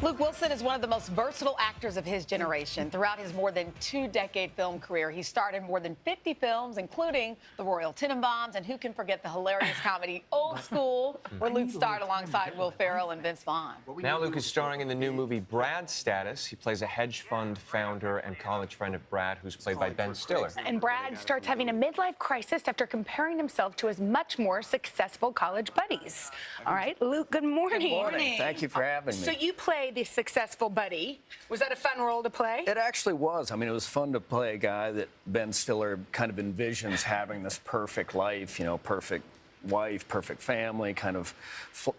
Luke Wilson is one of the most versatile actors of his generation. Throughout his more than two-decade film career, he starred in more than 50 films, including The Royal Tenenbaums, and who can forget the hilarious comedy Old School, where Luke starred alongside Will Ferrell and Vince Vaughn. Now Luke is starring in the new movie Brad Status. He plays a hedge fund founder and college friend of Brad, who's played by Ben Stiller. And Brad starts having a midlife crisis after comparing himself to his much more successful college buddies. All right, Luke, good morning. Good morning. Thank you for having me. So you play the successful buddy. Was that a fun role to play? It actually was. I mean, it was fun to play a guy that Ben Stiller kind of envisions having this perfect life, you know, perfect wife, perfect family, kind of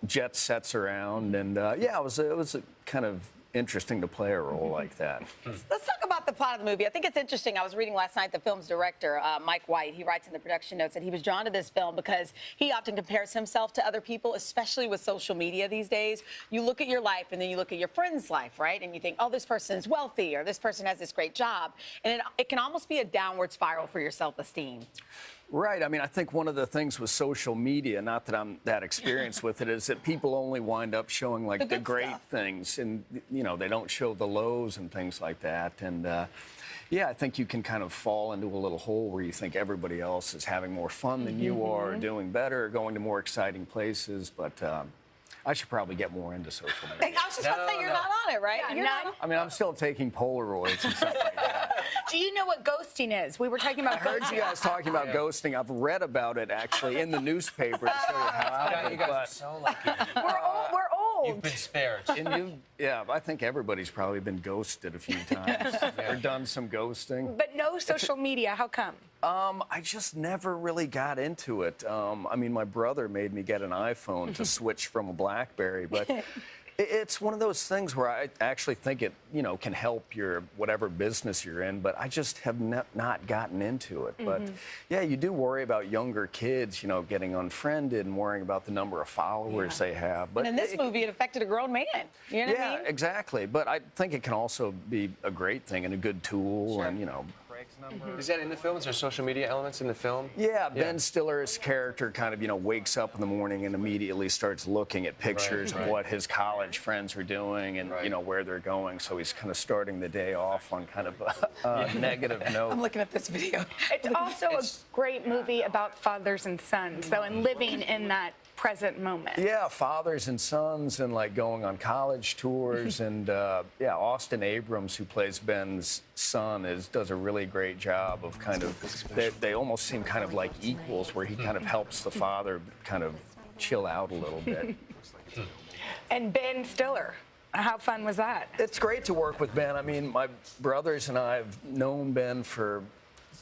jet sets around. And yeah, it was a kind of interesting to play a role like that. Let's talk about the plot of the movie. I think it's interesting. I was reading last night the film's director, Mike White. He writes in the production notes that he was drawn to this film because he often compares himself to other people, especially with social media these days. You look at your life and then you look at your friend's life, right? And you think, oh, this person's wealthy or this person has this great job. And it can almost be a downward spiral for your self-esteem. Right. I mean, I think one of the things with social media, not that I'm that experienced with it, is that people only wind up showing like the great stuff. things, and you know, they don't show the lows and things like that. And yeah, I think you can kind of fall into a little hole where you think everybody else is having more fun than you are, doing better, going to more exciting places. But I should probably get more into social media. I was just about to say, you're not on it, right? Yeah, You're not- not. I mean, I'm still taking Polaroids and stuff like that. Do you know what ghosting is? We were talking about I heard you guys talking about ghosting. I've read about it actually in the newspaper to show you how. You guys are so lucky. We're old. You've been spared. Yeah, I think everybody's probably been ghosted a few times or done some ghosting. But no social media. How come? I just never really got into it. I mean, my brother made me get an iPhone to switch from a BlackBerry, but it's one of those things where I actually think it, you know, can help your whatever business you're in, but I just have not gotten into it. But yeah, you do worry about younger kids, you know, getting unfriended and worrying about the number of followers they have. But And in this movie, it affected a grown man. You know what I yeah, mean? exactly. But I think it can also be a great thing and a good tool, and you know. Is that in the film? Is there social media elements in the film? Yeah, Ben Stiller's character kind of, you know, wakes up in the morning and immediately starts looking at pictures of what his college friends are doing and, you know, where they're going. So he's kind of starting the day off on kind of a negative note. I'm looking at this video. It's also a great movie about fathers and sons, though, and living in that present moment. Yeah, fathers and sons and like going on college tours. And yeah, Austin Abrams, who plays Ben's son, does a really great job of kind of, they almost seem kind of like equals, where he kind of helps the father kind of chill out a little bit. And Ben Stiller. How fun was that? It's great to work with Ben. I mean, my brothers and I have known Ben for,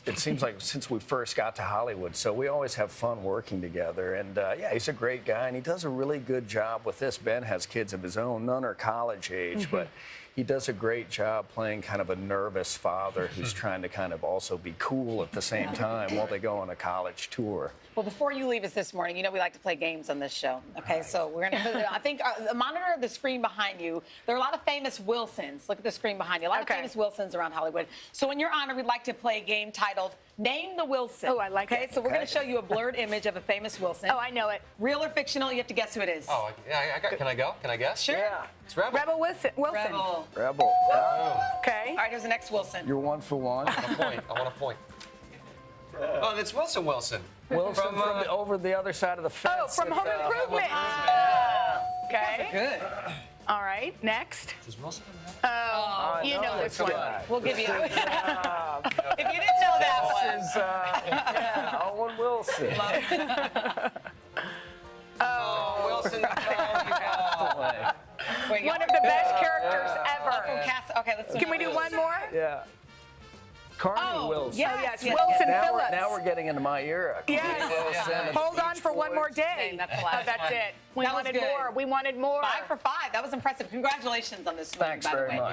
it seems like since we first got to Hollywood, so we always have fun working together. And yeah, he's a great guy, and he does a really good job with this. Ben has kids of his own, none are college age, but he does a great job playing kind of a nervous father who's trying to kind of also be cool at the same time while they go on a college tour. Well, before you leave us this morning, you know we like to play games on this show. Okay, so we're going to put it, I think, the monitor of the screen behind you, there are a lot of famous Wilsons. Look at the screen behind you. A lot of famous Wilsons around Hollywood. So in your honor, we'd like to play a game titled Name the Wilson. Oh, I like it. Okay, so we're going to show you a blurred image of a famous Wilson. Oh, I know it. Real or fictional, you have to guess who it is. Oh, yeah, can I go? Can I guess? Sure. Yeah. It's Rebel. Rebel Wilson. Rebel. Rebel. Okay. All right, here's the next Wilson. You're 1 for 1. I want a point. Oh, that's Wilson. Wilson From, over the other side of the fence. Oh, from Home Improvement. Okay. Good. All right. Next. Is Wilson in that? Oh, you know this one. We'll give you. If you didn't know that one. This is yeah, Owen Wilson. Oh, Wilson. Wait, One of the best characters ever. Okay, let's. Can we do one more? Yeah. Carney Wilson. Yes. yes. Wilson Now Phillips. we're getting into my era. Yes. Wilson and Hold on Beach for one Boys. more day. That's the last Oh, that's one. it. We That was wanted good. more. We wanted more. 5 for 5. That was impressive. Congratulations on this movie, Thanks by the very way. much.